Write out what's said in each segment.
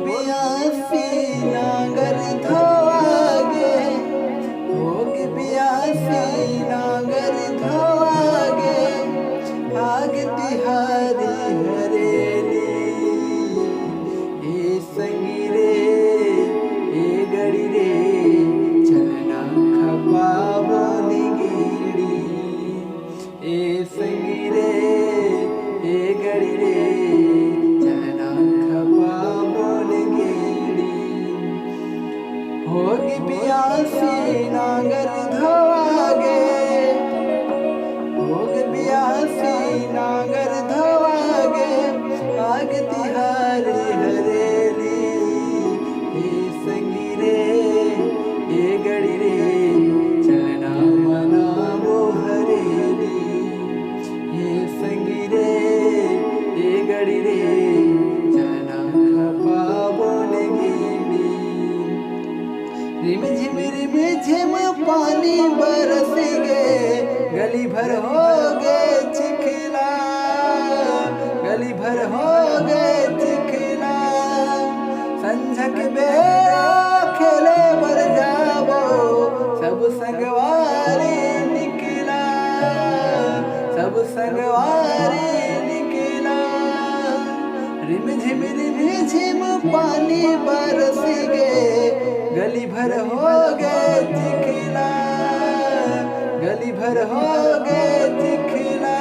बियासी नांगर धोआगे, होग बियासी नांगर धोआगे, आग तिहारी हरेली ए संगी रे ए गड़ी रे चलना खपा बोली गिड़ी ए संगी रे ए गड़ी रे चलना खपा बोली गिड़ी होगी बियासी नांगर धोआगे, होग बियासी नांगर धोआगे, आग तिहारी हरेली ए संगी रे ए गड़ी रे चलना मनावो हरेली ए संगी रे ए गड़ी रे चलना खपा बोले गिड़ी रिम झिम पानी बरस गे, गली भर हो गए चिखला, गली भर हो गए चिखला, संझक बेरा खेले बर जाबो सब संगवारी निकला, सब संगवारी निकला रिम झिम पानी बरस गे, गली भर हो गए चिखला, गली भर हो गए चिखला,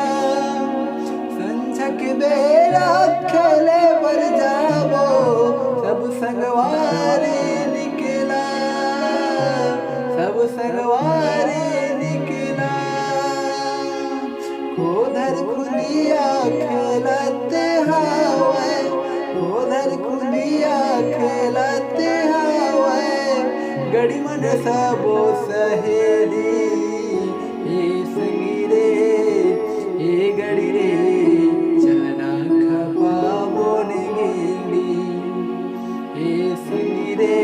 संझक बेरा खेले बर जाबो सब संगवारी निकला, सब संगवारी निकला खोधर खुदिया खेलते हावे, खोधर खुदिया खेलते हावे, गड़ी मन सबो सहेली ए संगी रे ए गड़ी रे चलना खपा बोले गिड़ी ए संगी रे